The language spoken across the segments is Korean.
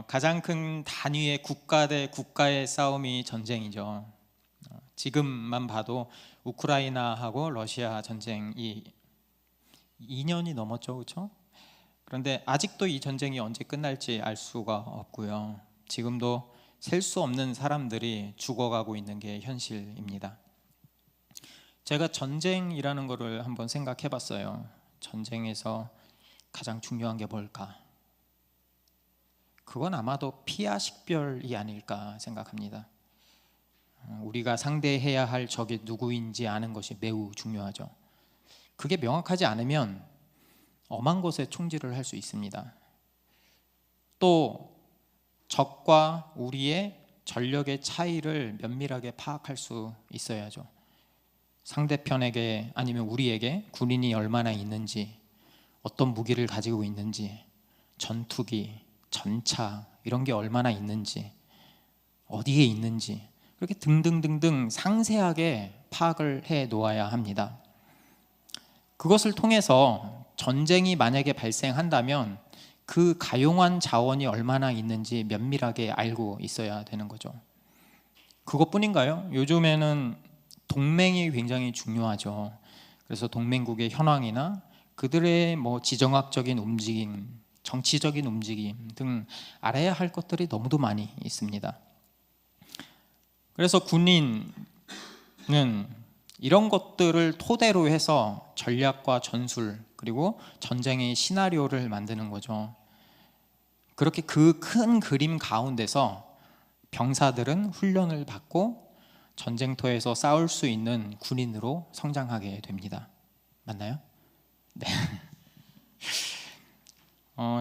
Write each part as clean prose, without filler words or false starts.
가장 큰 단위의 국가 대 국가의 싸움이 전쟁이죠. 지금만 봐도 우크라이나하고 러시아 전쟁이 2년이 넘었죠, 그렇죠? 그런데 아직도 이 전쟁이 언제 끝날지 알 수가 없고요. 지금도 셀 수 없는 사람들이 죽어가고 있는 게 현실입니다. 제가 전쟁이라는 거를 한번 생각해 봤어요. 전쟁에서 가장 중요한 게 뭘까? 그건 아마도 피와 식별이 아닐까 생각합니다. 우리가 상대해야 할 적이 누구인지 아는 것이 매우 중요하죠. 그게 명확하지 않으면 엄한 것에 총질을 할 수 있습니다. 또 적과 우리의 전력의 차이를 면밀하게 파악할 수 있어야죠. 상대편에게 아니면 우리에게 군인이 얼마나 있는지, 어떤 무기를 가지고 있는지, 전투기, 전차 이런 게 얼마나 있는지, 어디에 있는지 그렇게 등등등등 상세하게 파악을 해 놓아야 합니다. 그것을 통해서 전쟁이 만약에 발생한다면 그 가용한 자원이 얼마나 있는지 면밀하게 알고 있어야 되는 거죠. 그것뿐인가요? 요즘에는 동맹이 굉장히 중요하죠. 그래서 동맹국의 현황이나 그들의 지정학적인 움직임, 정치적인 움직임 등 알아야 할 것들이 너무도 많이 있습니다. 그래서 군인은 이런 것들을 토대로 해서 전략과 전술 그리고 전쟁의 시나리오를 만드는 거죠. 그렇게 그 큰 그림 가운데서 병사들은 훈련을 받고 전쟁터에서 싸울 수 있는 군인으로 성장하게 됩니다. 맞나요? 네.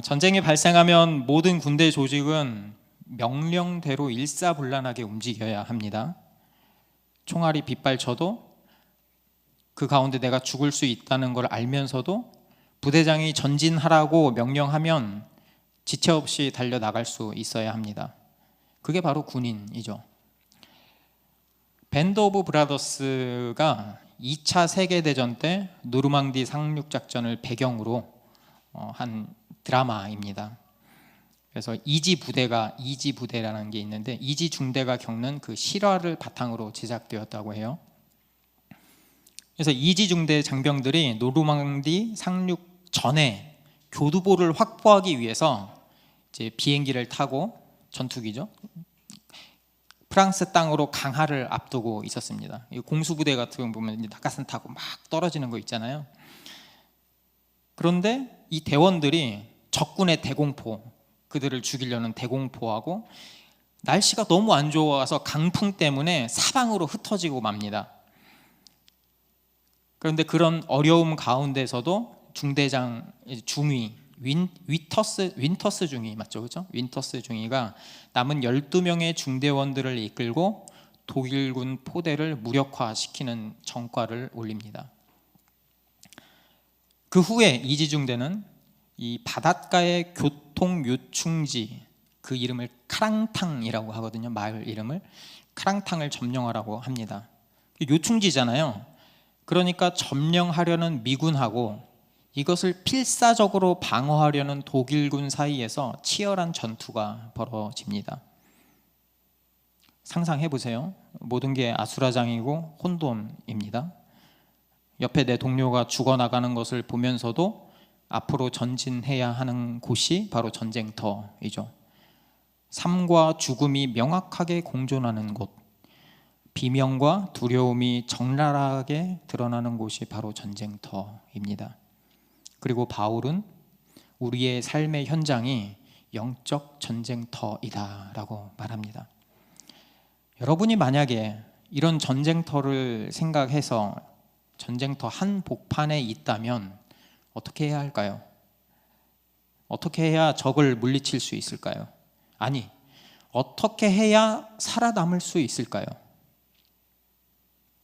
전쟁이 발생하면 모든 군대 조직은 명령대로 일사불란하게 움직여야 합니다. 총알이 빗발쳐도 그 가운데 내가 죽을 수 있다는 걸 알면서도 부대장이 전진하라고 명령하면 지체 없이 달려나갈 수 있어야 합니다. 그게 바로 군인이죠. 밴드 오브 브라더스가 2차 세계대전 때 노르망디 상륙작전을 배경으로 한 드라마입니다. 그래서 이지 부대라는 게 있는데 이지 중대가 겪는 그 실화를 바탕으로 제작되었다고 해요. 그래서 이지 중대 장병들이 노르망디 상륙 전에 교두보를 확보하기 위해서 이제 비행기를 타고 전투기죠. 프랑스 땅으로 강하를 앞두고 있었습니다. 공수부대 같은 거 보면 낙하산 타고 막 떨어지는 거 있잖아요. 그런데 이 대원들이 적군의 대공포, 그들을 죽이려는 대공포하고 날씨가 너무 안 좋아서 강풍 때문에 사방으로 흩어지고 맙니다. 그런데 그런 어려움 가운데서도 중대장 중위 윈터스 중위 맞죠, 그렇죠? 윈터스 중위가 남은 12명의 중대원들을 이끌고 독일군 포대를 무력화시키는 전과를 올립니다. 그 후에 이지중대는 이 바닷가의 교통 요충지, 그 이름을 카랑탕이라고 하거든요. 마을 이름을 카랑탕을 점령하라고 합니다. 요충지잖아요. 그러니까 점령하려는 미군하고 이것을 필사적으로 방어하려는 독일군 사이에서 치열한 전투가 벌어집니다. 상상해 보세요. 모든 게 아수라장이고 혼돈입니다. 옆에 내 동료가 죽어나가는 것을 보면서도 앞으로 전진해야 하는 곳이 바로 전쟁터이죠. 삶과 죽음이 명확하게 공존하는 곳, 비명과 두려움이 적나라하게 드러나는 곳이 바로 전쟁터입니다. 그리고 바울은 우리의 삶의 현장이 영적 전쟁터이다 라고 말합니다. 여러분이 만약에 이런 전쟁터를 생각해서 전쟁터 한복판에 있다면 어떻게 해야 할까요? 어떻게 해야 적을 물리칠 수 있을까요? 아니, 어떻게 해야 살아남을 수 있을까요?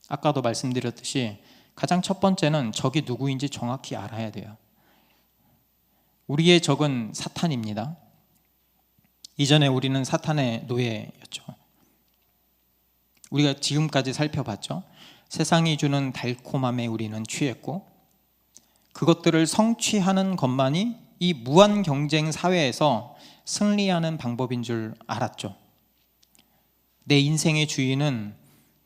아까도 말씀드렸듯이 가장 첫 번째는 적이 누구인지 정확히 알아야 돼요. 우리의 적은 사탄입니다. 이전에 우리는 사탄의 노예였죠. 우리가 지금까지 살펴봤죠. 세상이 주는 달콤함에 우리는 취했고 그것들을 성취하는 것만이 이 무한 경쟁 사회에서 승리하는 방법인 줄 알았죠. 내 인생의 주인은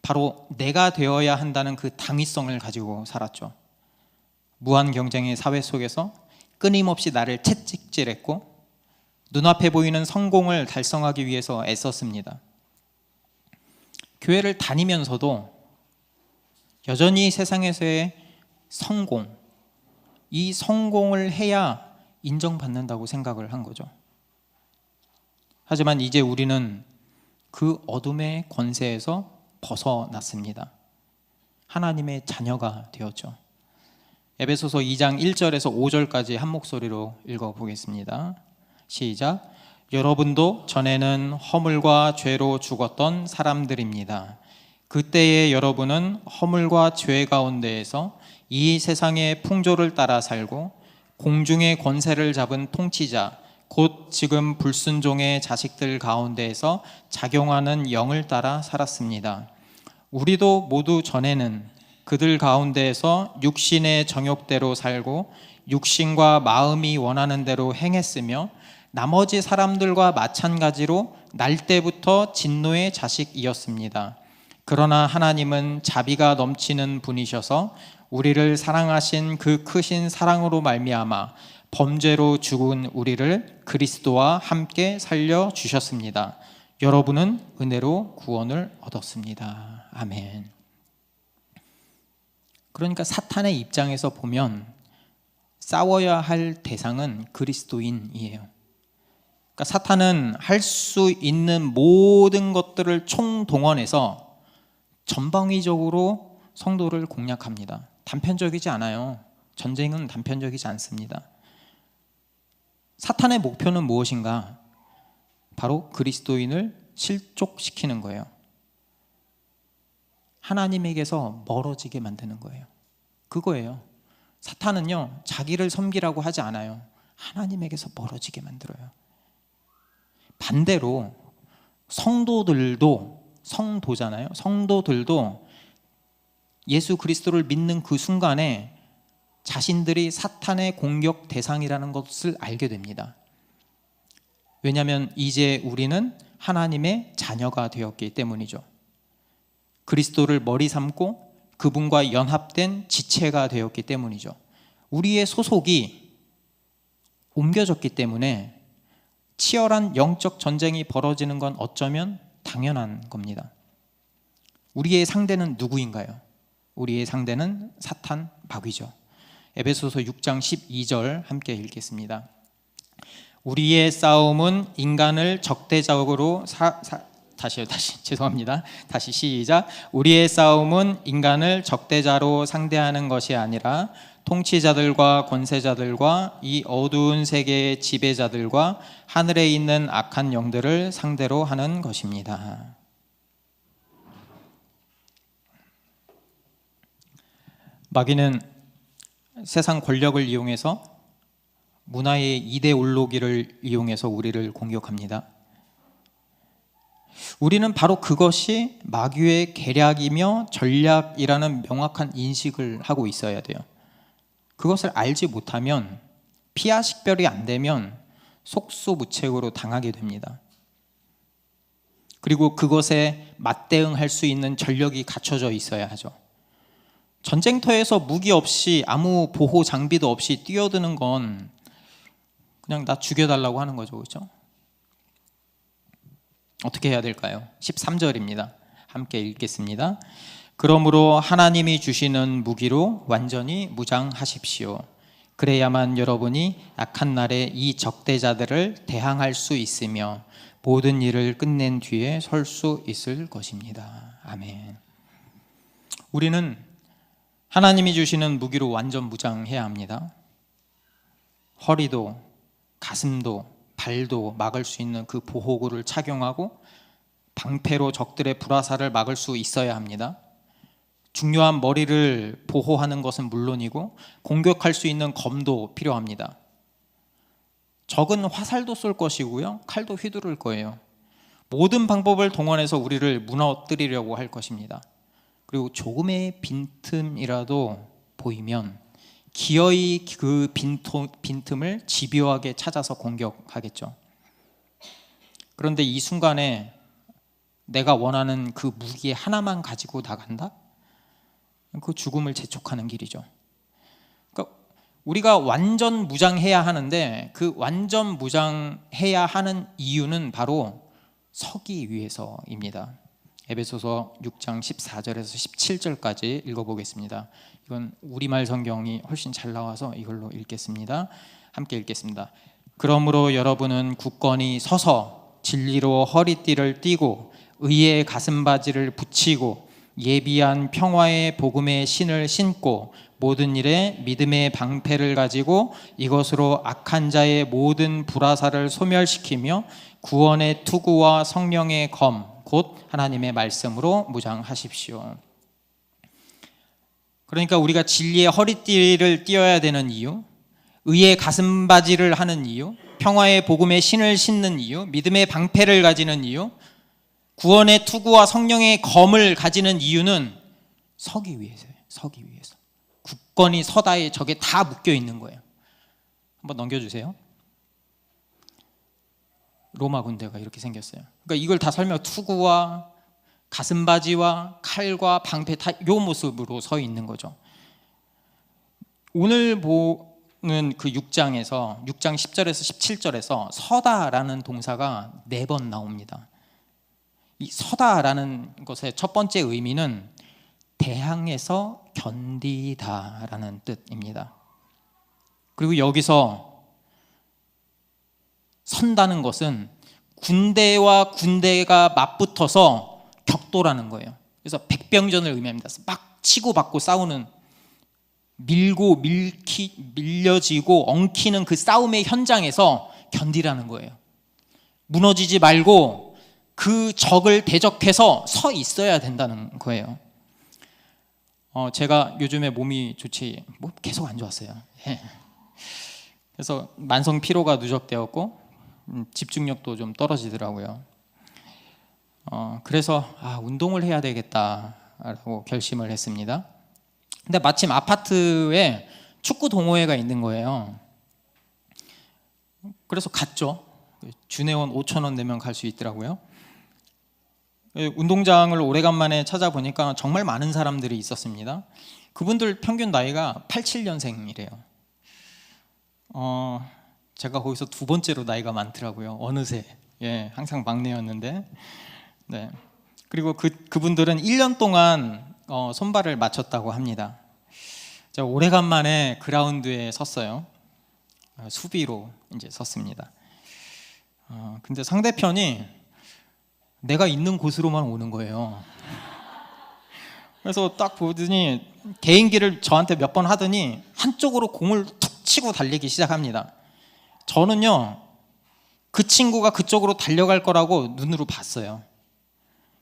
바로 내가 되어야 한다는 그 당위성을 가지고 살았죠. 무한 경쟁의 사회 속에서 끊임없이 나를 채찍질했고 눈앞에 보이는 성공을 달성하기 위해서 애썼습니다. 교회를 다니면서도 여전히 세상에서의 성공, 이 성공을 해야 인정받는다고 생각을 한 거죠. 하지만 이제 우리는 그 어둠의 권세에서 벗어났습니다. 하나님의 자녀가 되었죠. 에베소서 2장 1절에서 5절까지 한 목소리로 읽어보겠습니다. 시작. 여러분도 전에는 허물과 죄로 죽었던 사람들입니다. 그때의 여러분은 허물과 죄 가운데에서 이 세상의 풍조를 따라 살고 공중의 권세를 잡은 통치자 곧 지금 불순종의 자식들 가운데에서 작용하는 영을 따라 살았습니다. 우리도 모두 전에는 그들 가운데에서 육신의 정욕대로 살고 육신과 마음이 원하는 대로 행했으며 나머지 사람들과 마찬가지로 날 때부터 진노의 자식이었습니다. 그러나 하나님은 자비가 넘치는 분이셔서 우리를 사랑하신 그 크신 사랑으로 말미암아 범죄로 죽은 우리를 그리스도와 함께 살려주셨습니다. 여러분은 은혜로 구원을 얻었습니다. 아멘. 그러니까 사탄의 입장에서 보면 싸워야 할 대상은 그리스도인이에요. 그러니까 사탄은 할 수 있는 모든 것들을 총동원해서 전방위적으로 성도를 공략합니다. 단편적이지 않아요. 전쟁은 단편적이지 않습니다. 사탄의 목표는 무엇인가? 바로 그리스도인을 실족시키는 거예요. 하나님에게서 멀어지게 만드는 거예요. 그거예요. 사탄은요, 자기를 섬기라고 하지 않아요. 하나님에게서 멀어지게 만들어요. 반대로 성도잖아요. 성도들도 예수 그리스도를 믿는 그 순간에 자신들이 사탄의 공격 대상이라는 것을 알게 됩니다. 왜냐하면 이제 우리는 하나님의 자녀가 되었기 때문이죠. 그리스도를 머리 삼고 그분과 연합된 지체가 되었기 때문이죠. 우리의 소속이 옮겨졌기 때문에 치열한 영적 전쟁이 벌어지는 건 어쩌면 당연한 겁니다. 우리의 상대는 누구인가요? 우리의 상대는 사탄 마귀죠. 에베소서 6장 12절 함께 읽겠습니다. 우리의 싸움은 인간을 적대적으로 다시 시작. 우리의 싸움은 인간을 적대자로 상대하는 것이 아니라 통치자들과 권세자들과 이 어두운 세계의 지배자들과 하늘에 있는 악한 영들을 상대로 하는 것입니다. 마귀는 세상 권력을 이용해서 문화의 이데올로기를 이용해서 우리를 공격합니다. 우리는 바로 그것이 마귀의 계략이며 전략이라는 명확한 인식을 하고 있어야 돼요. 그것을 알지 못하면 피하 식별이 안 되면 속수무책으로 당하게 됩니다. 그리고 그것에 맞대응할 수 있는 전력이 갖춰져 있어야 하죠. 전쟁터에서 무기 없이 아무 보호 장비도 없이 뛰어드는 건 그냥 나 죽여달라고 하는 거죠. 그렇죠? 어떻게 해야 될까요? 13절입니다. 함께 읽겠습니다. 그러므로 하나님이 주시는 무기로 완전히 무장하십시오. 그래야만 여러분이 악한 날에 이 적대자들을 대항할 수 있으며 모든 일을 끝낸 뒤에 설 수 있을 것입니다. 아멘. 우리는 하나님이 주시는 무기로 완전 무장해야 합니다. 허리도 가슴도 발도 막을 수 있는 그 보호구를 착용하고 방패로 적들의 불화살을 막을 수 있어야 합니다. 중요한 머리를 보호하는 것은 물론이고 공격할 수 있는 검도 필요합니다. 적은 화살도 쏠 것이고요, 칼도 휘두를 거예요. 모든 방법을 동원해서 우리를 무너뜨리려고 할 것입니다. 그리고 조금의 빈틈이라도 보이면 기어이 그 빈틈을 집요하게 찾아서 공격하겠죠. 그런데 이 순간에 내가 원하는 그 무기 하나만 가지고 나간다? 그 죽음을 재촉하는 길이죠. 그러니까 우리가 완전 무장해야 하는데 그 완전 무장해야 하는 이유는 바로 서기 위해서입니다. 에베소서 6장 14절에서 17절까지 읽어보겠습니다. 이건 우리말 성경이 훨씬 잘 나와서 이걸로 읽겠습니다. 함께 읽겠습니다. 그러므로 여러분은 굳건히 서서 진리로 허리띠를 띠고 의의 가슴바지를 붙이고 예비한 평화의 복음의 신을 신고 모든 일에 믿음의 방패를 가지고 이것으로 악한 자의 모든 불화살을 소멸시키며 구원의 투구와 성령의 검 곧 하나님의 말씀으로 무장하십시오. 그러니까 우리가 진리의 허리띠를 띄어야 되는 이유, 의의 가슴바지를 하는 이유, 평화의 복음의 신을 신는 이유, 믿음의 방패를 가지는 이유, 구원의 투구와 성령의 검을 가지는 이유는 서기 위해서예요. 서기 위해서. 굳건히 서다에 저게 다 묶여 있는 거예요. 한번 넘겨주세요. 로마 군대가 이렇게 생겼어요. 그러니까 이걸 다 투구와 가슴바지와 칼과 방패 다 이 모습으로 서 있는 거죠. 오늘 보는 그 6장 10절에서 17절에서 서다라는 동사가 4번 나옵니다. 이 서다라는 것의 첫 번째 의미는 대항해서 견디다라는 뜻입니다. 그리고 여기서 선다는 것은 군대와 군대가 맞붙어서 격돌하는 거예요. 그래서 백병전을 의미합니다. 막 치고받고 싸우는, 밀려지고 엉키는 그 싸움의 현장에서 견디라는 거예요. 무너지지 말고 그 적을 대적해서 서 있어야 된다는 거예요. 제가 요즘에 몸이 계속 안 좋았어요. 그래서 만성 피로가 누적되었고 집중력도 좀 떨어지더라고요. 그래서 운동을 해야 되겠다라고 결심을 했습니다. 근데 마침 아파트에 축구 동호회가 있는 거예요. 그래서 갔죠. 준회원 5,000원 내면 갈 수 있더라고요. 운동장을 오래간만에 찾아보니까 정말 많은 사람들이 있었습니다. 그분들 평균 나이가 87년생이래요. 제가 거기서 두 번째로 나이가 많더라고요. 어느새. 항상 막내였는데. 네. 그리고 그분들은 1년 동안 손발을 맞췄다고 합니다. 제가 오래간만에 그라운드에 섰어요. 수비로 이제 섰습니다. 근데 상대편이 내가 있는 곳으로만 오는 거예요. 그래서 딱 보더니 개인기를 저한테 몇 번 하더니 한쪽으로 공을 툭 치고 달리기 시작합니다. 저는요, 그 친구가 그쪽으로 달려갈 거라고 눈으로 봤어요.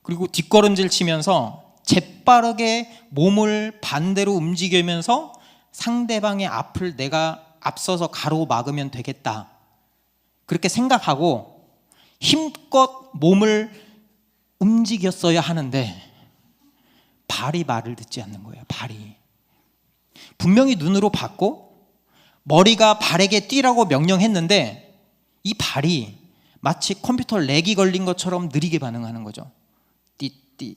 그리고 뒷걸음질 치면서 재빠르게 몸을 반대로 움직이면서 상대방의 앞을 내가 앞서서 가로막으면 되겠다, 그렇게 생각하고 힘껏 몸을 움직였어야 하는데 발이 말을 듣지 않는 거예요. 발이 분명히 눈으로 봤고 머리가 발에게 뛰라고 명령했는데 이 발이 마치 컴퓨터 렉이 걸린 것처럼 느리게 반응하는 거죠. 띠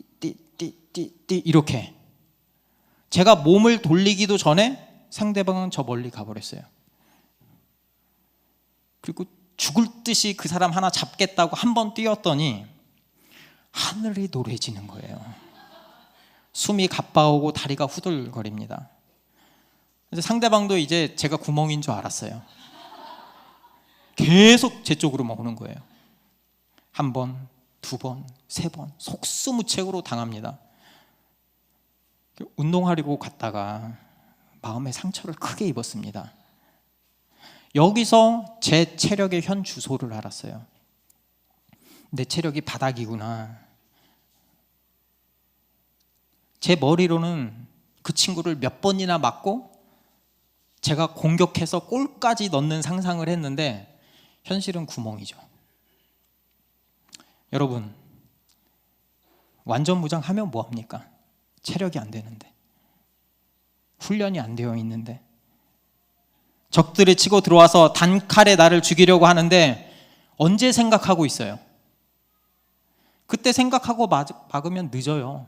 이렇게. 제가 몸을 돌리기도 전에 상대방은 저 멀리 가버렸어요. 그리고 죽을 듯이 그 사람 하나 잡겠다고 한 번 뛰었더니 하늘이 노래지는 거예요. 숨이 가빠오고 다리가 후들거립니다. 그래서 상대방도 이제 제가 구멍인 줄 알았어요. 계속 제 쪽으로 오는 거예요. 한 번, 두 번, 세 번 속수무책으로 당합니다. 운동하려고 갔다가 마음의 상처를 크게 입었습니다. 여기서 제 체력의 현 주소를 알았어요. 내 체력이 바닥이구나. 제 머리로는 그 친구를 몇 번이나 맞고 제가 공격해서 골까지 넣는 상상을 했는데 현실은 구멍이죠. 여러분, 완전 무장하면 뭐합니까? 체력이 안 되는데, 훈련이 안 되어 있는데, 적들이 치고 들어와서 단칼에 나를 죽이려고 하는데 언제 생각하고 있어요? 그때 생각하고 막으면 늦어요.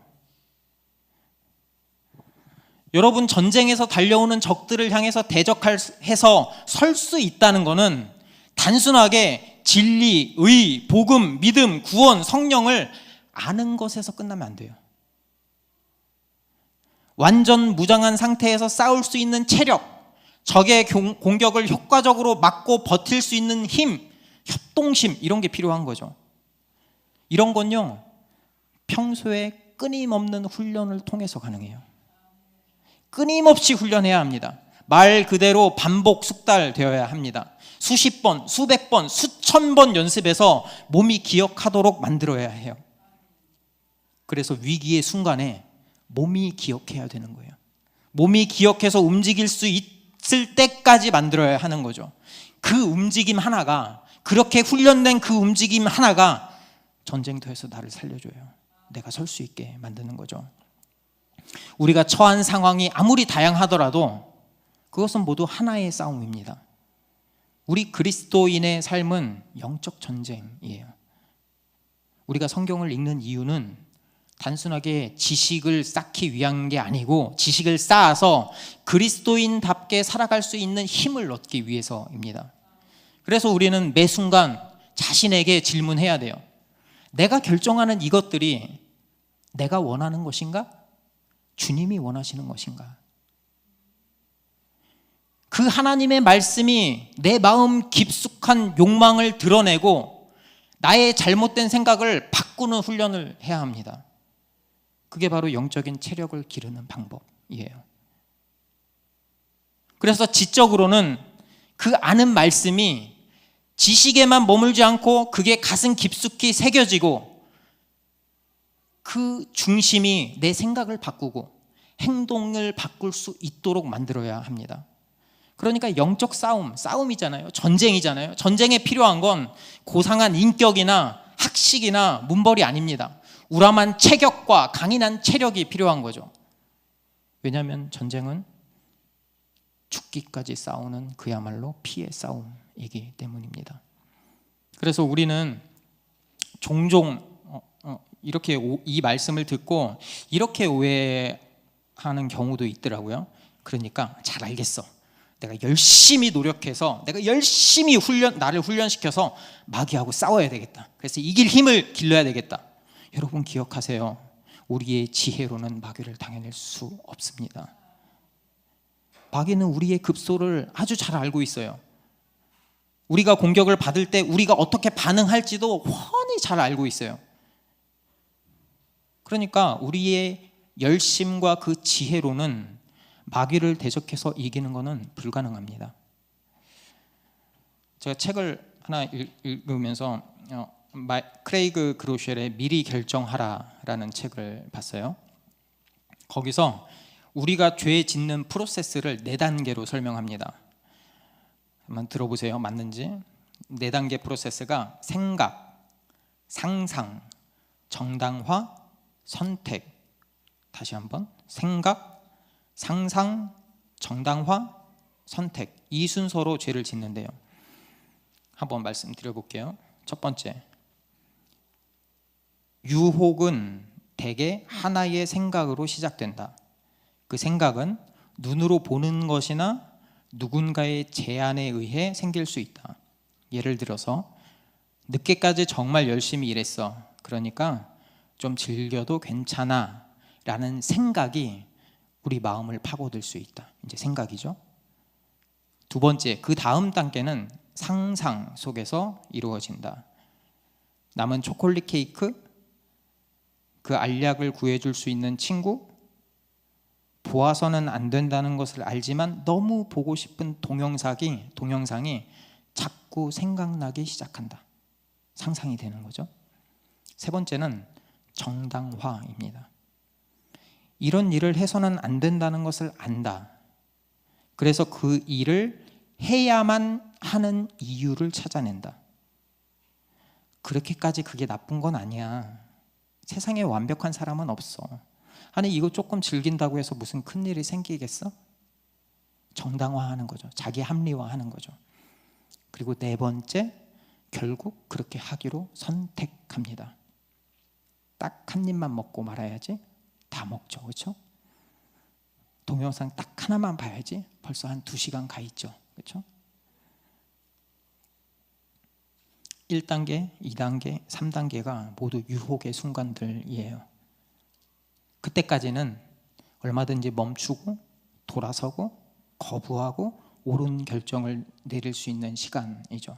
여러분, 전쟁에서 달려오는 적들을 향해서 대적해서 설 수 있다는 것은 단순하게 진리, 의, 복음, 믿음, 구원, 성령을 아는 것에서 끝나면 안 돼요. 완전 무장한 상태에서 싸울 수 있는 체력, 적의 공격을 효과적으로 막고 버틸 수 있는 힘, 협동심, 이런 게 필요한 거죠. 이런 건요, 평소에 끊임없는 훈련을 통해서 가능해요. 끊임없이 훈련해야 합니다. 말 그대로 반복 숙달되어야 합니다. 수십 번, 수백 번, 수천 번 연습해서 몸이 기억하도록 만들어야 해요. 그래서 위기의 순간에 몸이 기억해야 되는 거예요. 몸이 기억해서 움직일 수 있을 때까지 만들어야 하는 거죠. 그 움직임 하나가, 그렇게 훈련된 그 움직임 하나가 전쟁터에서 나를 살려줘요. 내가 설 수 있게 만드는 거죠. 우리가 처한 상황이 아무리 다양하더라도 그것은 모두 하나의 싸움입니다. 우리 그리스도인의 삶은 영적 전쟁이에요. 우리가 성경을 읽는 이유는 단순하게 지식을 쌓기 위한 게 아니고, 지식을 쌓아서 그리스도인답게 살아갈 수 있는 힘을 얻기 위해서입니다. 그래서 우리는 매 순간 자신에게 질문해야 돼요. 내가 결정하는 이것들이 내가 원하는 것인가? 주님이 원하시는 것인가? 그 하나님의 말씀이 내 마음 깊숙한 욕망을 드러내고 나의 잘못된 생각을 바꾸는 훈련을 해야 합니다. 그게 바로 영적인 체력을 기르는 방법이에요. 그래서 지적으로는 그 아는 말씀이 지식에만 머물지 않고 그게 가슴 깊숙이 새겨지고 그 중심이 내 생각을 바꾸고 행동을 바꿀 수 있도록 만들어야 합니다. 그러니까 영적 싸움이잖아요. 전쟁이잖아요. 전쟁에 필요한 건 고상한 인격이나 학식이나 문벌이 아닙니다. 우람한 체격과 강인한 체력이 필요한 거죠. 왜냐하면 전쟁은 죽기까지 싸우는 그야말로 피의 싸움이기 때문입니다. 그래서 우리는 종종 이렇게 이 말씀을 듣고 이렇게 오해하는 경우도 있더라고요. 그러니까 잘 알겠어. 내가 열심히 노력해서, 내가 열심히 나를 훈련시켜서 마귀하고 싸워야 되겠다. 그래서 이길 힘을 길러야 되겠다. 여러분 기억하세요. 우리의 지혜로는 마귀를 당해낼 수 없습니다. 마귀는 우리의 급소를 아주 잘 알고 있어요. 우리가 공격을 받을 때 우리가 어떻게 반응할지도 훤히 잘 알고 있어요. 그러니까 우리의 열심과 그 지혜로는 마귀를 대적해서 이기는 것은 불가능합니다. 제가 책을 하나 읽으면서 크레이그 그로쉘의 미리 결정하라라는 책을 봤어요. 거기서 우리가 죄 짓는 프로세스를 4단계로 설명합니다. 한번 들어보세요. 맞는지. 4단계 프로세스가 생각, 상상, 정당화, 선택. 다시 한번. 생각, 상상, 정당화, 선택. 이 순서로 죄를 짓는데요. 한번 말씀드려볼게요. 첫 번째, 유혹은 대개 하나의 생각으로 시작된다. 그 생각은 눈으로 보는 것이나 누군가의 제안에 의해 생길 수 있다. 예를 들어서 늦게까지 정말 열심히 일했어. 그러니까 좀 즐겨도 괜찮아 라는 생각이 우리 마음을 파고들 수 있다. 이제 생각이죠. 두 번째, 그 다음 단계는 상상 속에서 이루어진다. 남은 초콜릿 케이크, 그 알약을 구해줄 수 있는 친구, 보아서는 안 된다는 것을 알지만 너무 보고 싶은 동영상이 자꾸 생각나기 시작한다. 상상이 되는 거죠. 세 번째는 정당화입니다. 이런 일을 해서는 안 된다는 것을 안다. 그래서 그 일을 해야만 하는 이유를 찾아낸다. 그렇게까지 그게 나쁜 건 아니야. 세상에 완벽한 사람은 없어. 아니 이거 조금 즐긴다고 해서 무슨 큰일이 생기겠어? 정당화하는 거죠. 자기 합리화하는 거죠. 그리고 네 번째, 결국 그렇게 하기로 선택합니다. 딱 한 입만 먹고 말아야지 다 먹죠. 그렇죠? 동영상 딱 하나만 봐야지 벌써 한 2시간 가 있죠. 그렇죠? 1단계, 2단계, 3단계가 모두 유혹의 순간들이에요. 그때까지는 얼마든지 멈추고 돌아서고 거부하고 옳은 결정을 내릴 수 있는 시간이죠.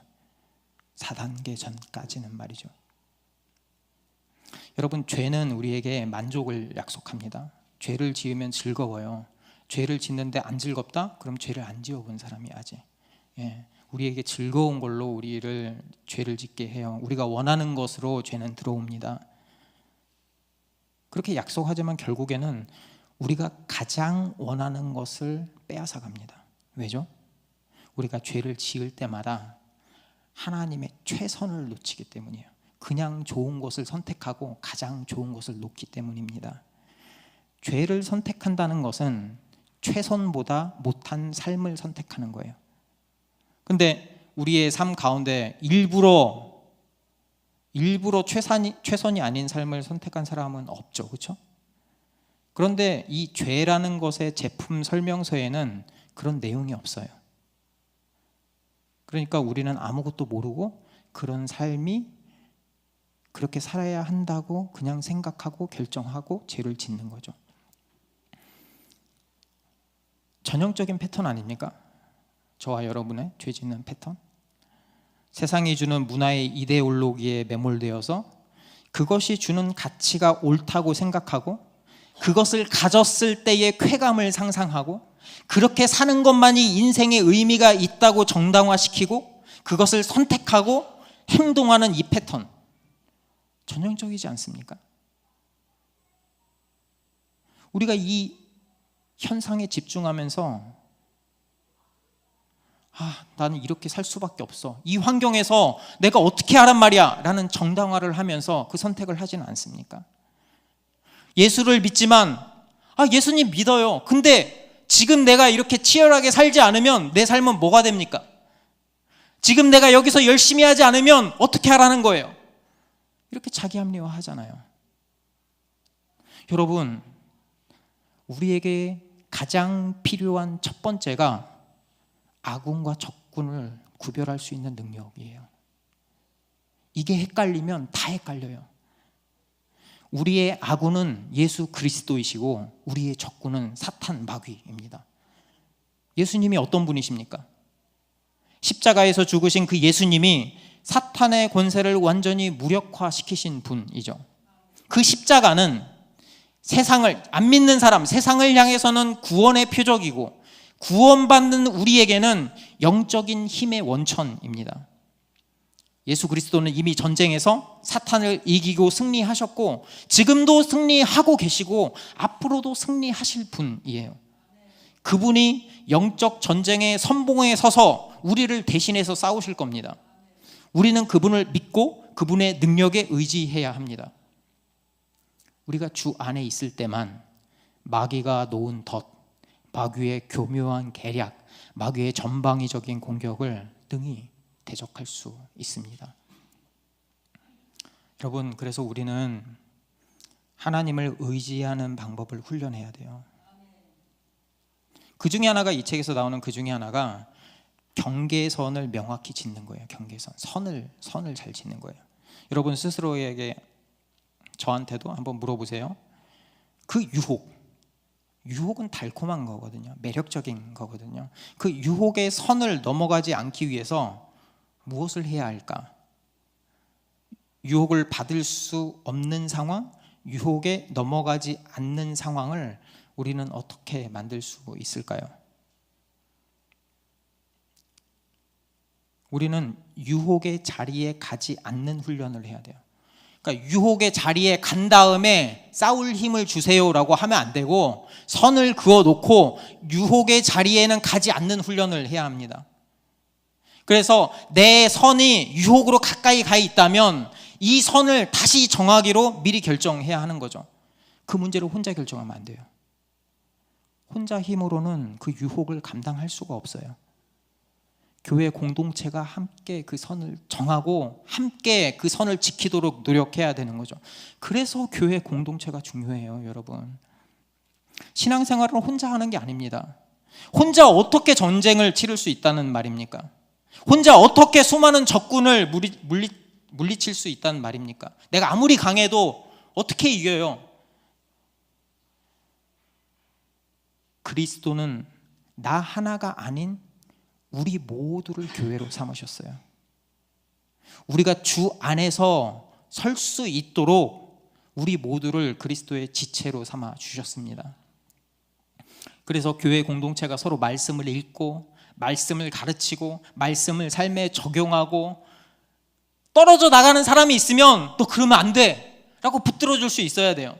4단계 전까지는 말이죠. 여러분, 죄는 우리에게 만족을 약속합니다. 죄를 지으면 즐거워요. 죄를 짓는데 안 즐겁다? 그럼 죄를 안 지어본 사람이 아직. 우리에게 즐거운 걸로 우리를 죄를 짓게 해요. 우리가 원하는 것으로 죄는 들어옵니다. 그렇게 약속하지만 결국에는 우리가 가장 원하는 것을 빼앗아 갑니다. 왜죠? 우리가 죄를 지을 때마다 하나님의 최선을 놓치기 때문이에요. 그냥 좋은 것을 선택하고 가장 좋은 것을 놓기 때문입니다. 죄를 선택한다는 것은 최선보다 못한 삶을 선택하는 거예요. 근데 우리의 삶 가운데 일부러 최선이 아닌 삶을 선택한 사람은 없죠. 그렇죠? 그런데 이 죄라는 것의 제품 설명서에는 그런 내용이 없어요. 그러니까 우리는 아무것도 모르고 그런 삶이 그렇게 살아야 한다고 그냥 생각하고 결정하고 죄를 짓는 거죠. 전형적인 패턴 아닙니까? 저와 여러분의 죄 짓는 패턴. 세상이 주는 문화의 이데올로기에 매몰되어서 그것이 주는 가치가 옳다고 생각하고 그것을 가졌을 때의 쾌감을 상상하고 그렇게 사는 것만이 인생의 의미가 있다고 정당화시키고 그것을 선택하고 행동하는 이 패턴, 전형적이지 않습니까? 우리가 이 현상에 집중하면서 나는 이렇게 살 수밖에 없어, 이 환경에서 내가 어떻게 하란 말이야 라는 정당화를 하면서 그 선택을 하지는 않습니까? 예수를 믿지만 예수님 믿어요. 근데 지금 내가 이렇게 치열하게 살지 않으면 내 삶은 뭐가 됩니까? 지금 내가 여기서 열심히 하지 않으면 어떻게 하라는 거예요? 이렇게 자기 합리화 하잖아요. 여러분, 우리에게 가장 필요한 첫 번째가 아군과 적군을 구별할 수 있는 능력이에요. 이게 헷갈리면 다 헷갈려요. 우리의 아군은 예수 그리스도이시고 우리의 적군은 사탄 마귀입니다. 예수님이 어떤 분이십니까? 십자가에서 죽으신 그 예수님이 사탄의 권세를 완전히 무력화시키신 분이죠. 그 십자가는 세상을 안 믿는 사람, 세상을 향해서는 구원의 표적이고 구원받는 우리에게는 영적인 힘의 원천입니다. 예수 그리스도는 이미 전쟁에서 사탄을 이기고 승리하셨고 지금도 승리하고 계시고 앞으로도 승리하실 분이에요. 그분이 영적 전쟁의 선봉에 서서 우리를 대신해서 싸우실 겁니다. 우리는 그분을 믿고 그분의 능력에 의지해야 합니다. 우리가 주 안에 있을 때만 마귀가 놓은 덫, 마귀의 교묘한 계략, 마귀의 전방위적인 공격을 능히 대적할 수 있습니다. 여러분, 그래서 우리는 하나님을 의지하는 방법을 훈련해야 돼요. 그 중에 하나가, 이 책에서 나오는 그 중에 하나가 경계선을 명확히 짓는 거예요. 경계선, 선을 잘 짓는 거예요. 여러분 스스로에게, 저한테도 한번 물어보세요. 그 유혹은 달콤한 거거든요. 매력적인 거거든요. 그 유혹의 선을 넘어가지 않기 위해서 무엇을 해야 할까? 유혹을 받을 수 없는 상황, 유혹에 넘어가지 않는 상황을 우리는 어떻게 만들 수 있을까요? 우리는 유혹의 자리에 가지 않는 훈련을 해야 돼요. 그러니까 유혹의 자리에 간 다음에 싸울 힘을 주세요라고 하면 안 되고 선을 그어놓고 유혹의 자리에는 가지 않는 훈련을 해야 합니다. 그래서 내 선이 유혹으로 가까이 가 있다면 이 선을 다시 정하기로 미리 결정해야 하는 거죠. 그 문제를 혼자 결정하면 안 돼요. 혼자 힘으로는 그 유혹을 감당할 수가 없어요. 교회 공동체가 함께 그 선을 정하고 함께 그 선을 지키도록 노력해야 되는 거죠. 그래서 교회 공동체가 중요해요, 여러분. 신앙생활은 혼자 하는 게 아닙니다. 혼자 어떻게 전쟁을 치를 수 있다는 말입니까? 혼자 어떻게 수많은 적군을 물리칠 수 있다는 말입니까? 내가 아무리 강해도 어떻게 이겨요? 그리스도는 나 하나가 아닌 우리 모두를 교회로 삼으셨어요. 우리가 주 안에서 설 수 있도록 우리 모두를 그리스도의 지체로 삼아 주셨습니다. 그래서 교회 공동체가 서로 말씀을 읽고 말씀을 가르치고 말씀을 삶에 적용하고, 떨어져 나가는 사람이 있으면 또 그러면 안 돼 라고 붙들어 줄 수 있어야 돼요.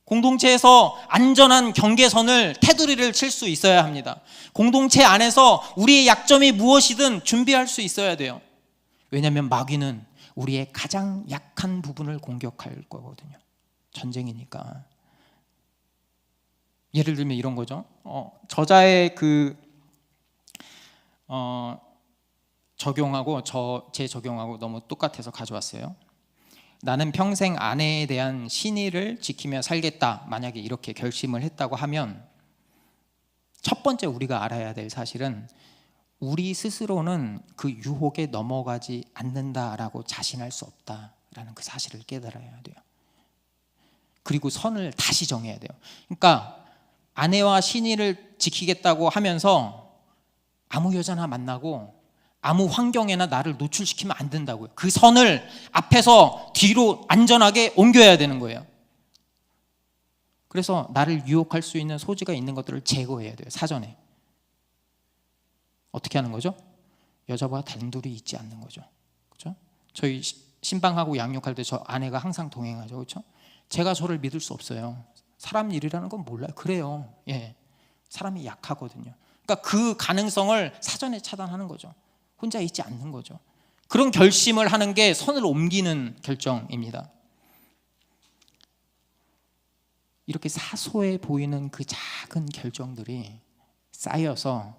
공동체에서 안전한 경계선을, 테두리를 칠 수 있어야 합니다. 공동체 안에서 우리의 약점이 무엇이든 준비할 수 있어야 돼요. 왜냐하면 마귀는 우리의 가장 약한 부분을 공격할 거거든요. 전쟁이니까. 예를 들면 이런 거죠. 저자의 적용하고 제 적용하고 너무 똑같아서 가져왔어요. 나는 평생 아내에 대한 신의를 지키며 살겠다, 만약에 이렇게 결심을 했다고 하면, 첫 번째 우리가 알아야 될 사실은 우리 스스로는 그 유혹에 넘어가지 않는다라고 자신할 수 없다라는 그 사실을 깨달아야 돼요. 그리고 선을 다시 정해야 돼요. 그러니까 아내와 신의를 지키겠다고 하면서 아무 여자나 만나고 아무 환경에나 나를 노출시키면 안 된다고요. 그 선을 앞에서 뒤로 안전하게 옮겨야 되는 거예요. 그래서 나를 유혹할 수 있는 소지가 있는 것들을 제거해야 돼요, 사전에. 어떻게 하는 거죠? 여자와 단둘이 있지 않는 거죠. 그렇죠? 저희 신방하고 양육할 때 저 아내가 항상 동행하죠. 그렇죠? 제가 저를 믿을 수 없어요. 사람 일이라는 건 몰라요. 그래요. 예. 사람이 약하거든요. 그러니까 그 가능성을 사전에 차단하는 거죠. 혼자 있지 않는 거죠. 그런 결심을 하는 게 선을 옮기는 결정입니다. 이렇게 사소해 보이는 그 작은 결정들이 쌓여서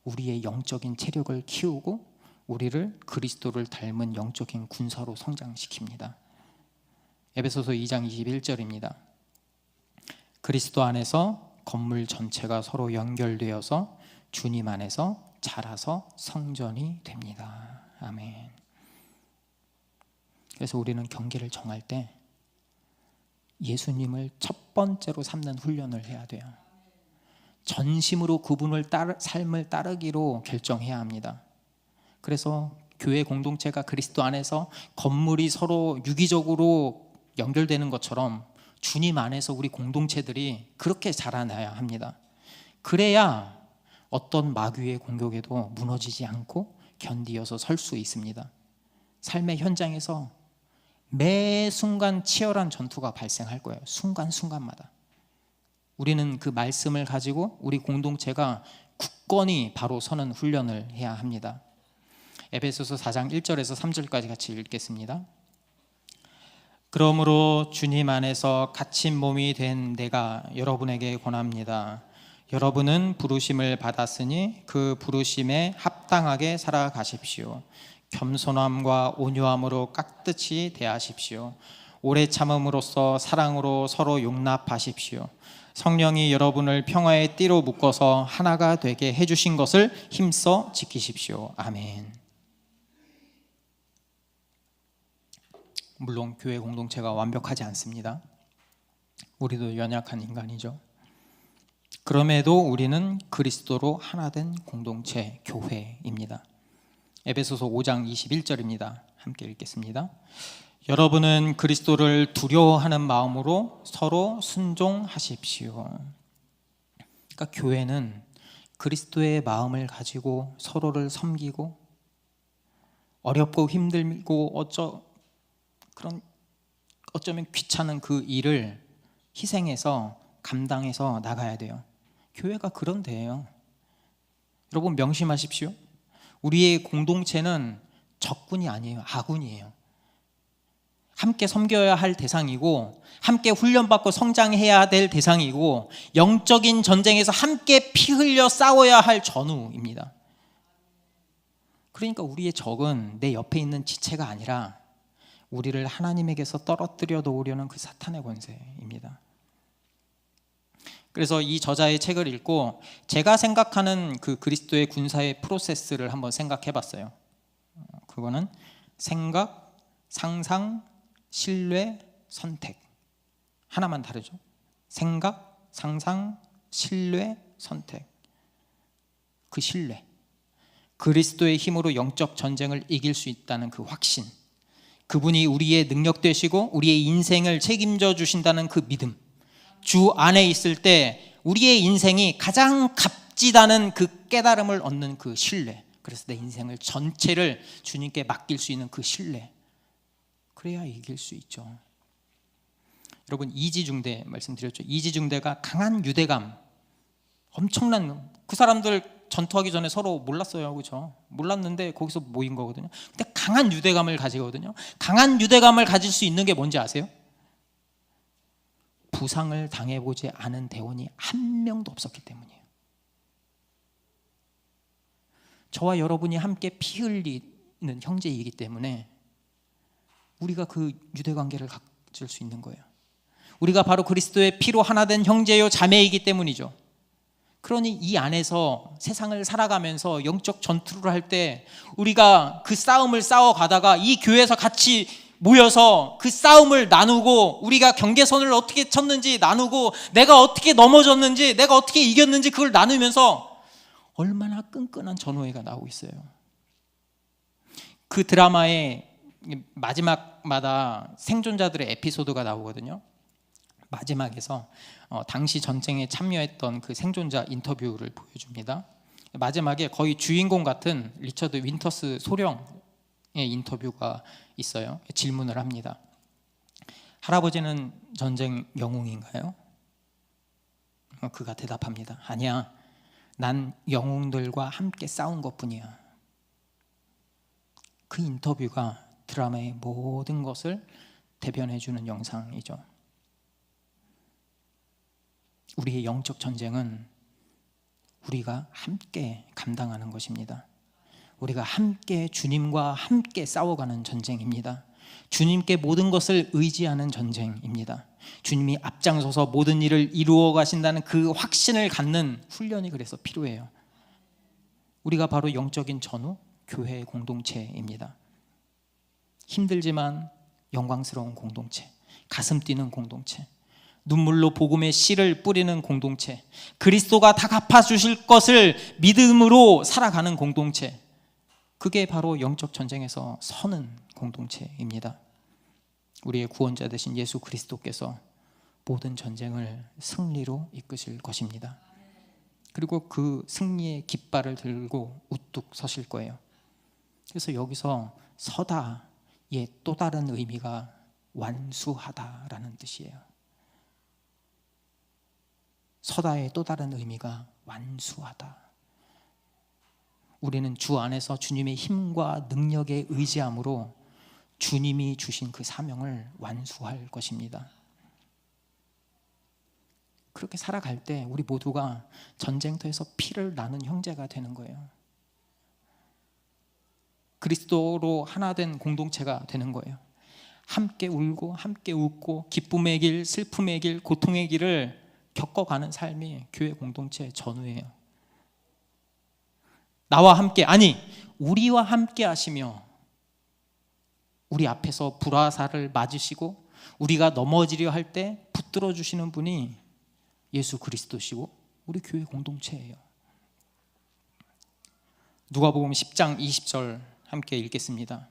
우리의 영적인 체력을 키우고 우리를 그리스도를 닮은 영적인 군사로 성장시킵니다. 에베소서 2장 21절입니다. 그리스도 안에서 건물 전체가 서로 연결되어서 주님 안에서 자라서 성전이 됩니다. 아멘. 그래서 우리는 경계를 정할 때 예수님을 첫 번째로 삼는 훈련을 해야 돼요. 전심으로 그분을 삶을 따르기로 결정해야 합니다. 그래서 교회 공동체가 그리스도 안에서 건물이 서로 유기적으로 연결되는 것처럼 주님 안에서 우리 공동체들이 그렇게 자라나야 합니다. 그래야 어떤 마귀의 공격에도 무너지지 않고 견디어서 설 수 있습니다. 삶의 현장에서 매 순간 치열한 전투가 발생할 거예요. 순간순간마다. 우리는 그 말씀을 가지고 우리 공동체가 굳건히 바로 서는 훈련을 해야 합니다. 에베소서 4장 1절에서 3절까지 같이 읽겠습니다. 그러므로 주님 안에서 갇힌 몸이 된 내가 여러분에게 권합니다. 여러분은 부르심을 받았으니 그 부르심에 합당하게 살아가십시오. 겸손함과 온유함으로 깍듯이 대하십시오. 오래 참음으로써 사랑으로 서로 용납하십시오. 성령이 여러분을 평화의 띠로 묶어서 하나가 되게 해주신 것을 힘써 지키십시오. 아멘. 물론 교회 공동체가 완벽하지 않습니다. 우리도 연약한 인간이죠. 그럼에도 우리는 그리스도로 하나 된 공동체, 교회입니다. 에베소서 5장 21절입니다. 함께 읽겠습니다. 여러분은 그리스도를 두려워하는 마음으로 서로 순종하십시오. 그러니까 교회는 그리스도의 마음을 가지고 서로를 섬기고 어렵고 힘들고 어쩌면 귀찮은 그 일을 희생해서 감당해서 나가야 돼요. 교회가 그런 데예요. 여러분 명심하십시오. 우리의 공동체는 적군이 아니에요. 아군이에요. 함께 섬겨야 할 대상이고 함께 훈련받고 성장해야 될 대상이고 영적인 전쟁에서 함께 피 흘려 싸워야 할 전우입니다. 그러니까 우리의 적은 내 옆에 있는 지체가 아니라 우리를 하나님에게서 떨어뜨려 놓으려는 그 사탄의 권세입니다. 그래서 이 저자의 책을 읽고 제가 생각하는 그 그리스도의 군사의 프로세스를 한번 생각해 봤어요. 그거는 생각, 상상, 신뢰, 선택. 하나만 다르죠. 생각, 상상, 신뢰, 선택. 그 신뢰, 그리스도의 힘으로 영적 전쟁을 이길 수 있다는 그 확신, 그분이 우리의 능력 되시고 우리의 인생을 책임져 주신다는 그 믿음, 주 안에 있을 때 우리의 인생이 가장 값지다는 그 깨달음을 얻는 그 신뢰, 그래서 내 인생을 전체를 주님께 맡길 수 있는 그 신뢰, 그래야 이길 수 있죠. 여러분, 이지중대 말씀드렸죠. 이지중대가 강한 유대감, 엄청난, 그 사람들 전투하기 전에 서로 몰랐어요. 그렇죠? 몰랐는데 거기서 모인 거거든요. 근데 강한 유대감을 가지거든요. 강한 유대감을 가질 수 있는 게 뭔지 아세요? 부상을 당해보지 않은 대원이 한 명도 없었기 때문이에요. 저와 여러분이 함께 피 흘리는 형제이기 때문에 우리가 그 유대관계를 가질 수 있는 거예요. 우리가 바로 그리스도의 피로 하나 된 형제요 자매이기 때문이죠. 그러니 이 안에서 세상을 살아가면서 영적 전투를 할 때 우리가 그 싸움을 싸워가다가 이 교회에서 같이 모여서 그 싸움을 나누고 우리가 경계선을 어떻게 쳤는지 나누고 내가 어떻게 넘어졌는지 내가 어떻게 이겼는지 그걸 나누면서 얼마나 끈끈한 전우회가 나오고 있어요. 그 드라마의 마지막마다 생존자들의 에피소드가 나오거든요. 마지막에서 당시 전쟁에 참여했던 그 생존자 인터뷰를 보여줍니다. 마지막에 거의 주인공 같은 리처드 윈터스 소령의 인터뷰가 있어요. 질문을 합니다. 할아버지는 전쟁 영웅인가요? 그가 대답합니다. 아니야, 난 영웅들과 함께 싸운 것뿐이야. 그 인터뷰가 드라마의 모든 것을 대변해주는 영상이죠. 우리의 영적 전쟁은 우리가 함께 감당하는 것입니다. 우리가 함께 주님과 함께 싸워가는 전쟁입니다. 주님께 모든 것을 의지하는 전쟁입니다. 주님이 앞장서서 모든 일을 이루어 가신다는 그 확신을 갖는 훈련이 그래서 필요해요. 우리가 바로 영적인 전우, 교회의 공동체입니다. 힘들지만 영광스러운 공동체, 가슴 뛰는 공동체, 눈물로 복음의 씨를 뿌리는 공동체, 그리스도가 다 갚아주실 것을 믿음으로 살아가는 공동체, 그게 바로 영적 전쟁에서 서는 공동체입니다. 우리의 구원자 되신 예수 그리스도께서 모든 전쟁을 승리로 이끄실 것입니다. 그리고 그 승리의 깃발을 들고 우뚝 서실 거예요. 그래서 여기서 서다의 또 다른 의미가 완수하다라는 뜻이에요. 서다의 또 다른 의미가 완수하다. 우리는 주 안에서 주님의 힘과 능력에 의지함으로 주님이 주신 그 사명을 완수할 것입니다. 그렇게 살아갈 때 우리 모두가 전쟁터에서 피를 나눈 형제가 되는 거예요. 그리스도로 하나 된 공동체가 되는 거예요. 함께 울고 함께 웃고 기쁨의 길, 슬픔의 길, 고통의 길을 겪어가는 삶이 교회 공동체의 전우예요. 나와 함께, 아니 우리와 함께 하시며 우리 앞에서 불화살을 맞으시고 우리가 넘어지려 할 때 붙들어 주시는 분이 예수 그리스도시고 우리 교회 공동체예요. 누가복음 10장 20절 함께 읽겠습니다.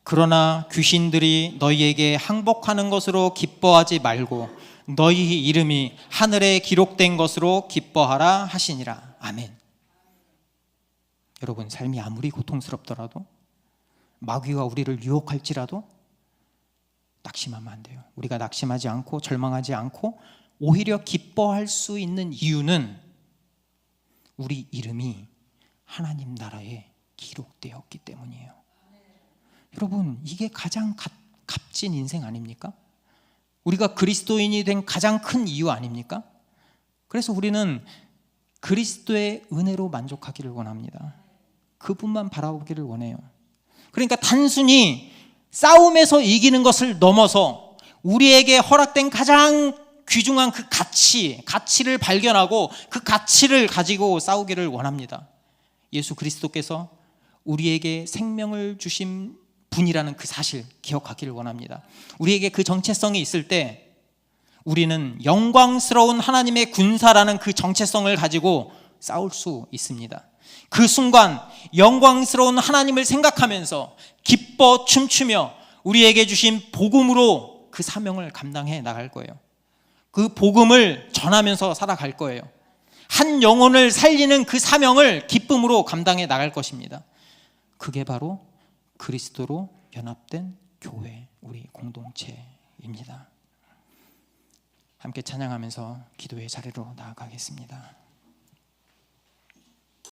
그러나 귀신들이 너희에게 항복하는 것으로 기뻐하지 말고 너희 이름이 하늘에 기록된 것으로 기뻐하라 하시니라. 아멘. 여러분, 삶이 아무리 고통스럽더라도 마귀가 우리를 유혹할지라도 낙심하면 안 돼요. 우리가 낙심하지 않고 절망하지 않고 오히려 기뻐할 수 있는 이유는 우리 이름이 하나님 나라에 기록되었기 때문이에요. 여러분, 이게 가장 값진 인생 아닙니까? 우리가 그리스도인이 된 가장 큰 이유 아닙니까? 그래서 우리는 그리스도의 은혜로 만족하기를 원합니다. 그분만 바라보기를 원해요. 그러니까 단순히 싸움에서 이기는 것을 넘어서 우리에게 허락된 가장 귀중한 그 가치를 발견하고 그 가치를 가지고 싸우기를 원합니다. 예수 그리스도께서 우리에게 생명을 주신 분이라는 그 사실 기억하기를 원합니다. 우리에게 그 정체성이 있을 때 우리는 영광스러운 하나님의 군사라는 그 정체성을 가지고 싸울 수 있습니다. 그 순간 영광스러운 하나님을 생각하면서 기뻐 춤추며 우리에게 주신 복음으로 그 사명을 감당해 나갈 거예요. 그 복음을 전하면서 살아갈 거예요. 한 영혼을 살리는 그 사명을 기쁨으로 감당해 나갈 것입니다. 그게 바로 그리스도로 연합된 교회, 우리 공동체입니다. 함께 찬양하면서 기도의 자리로 나아가겠습니다.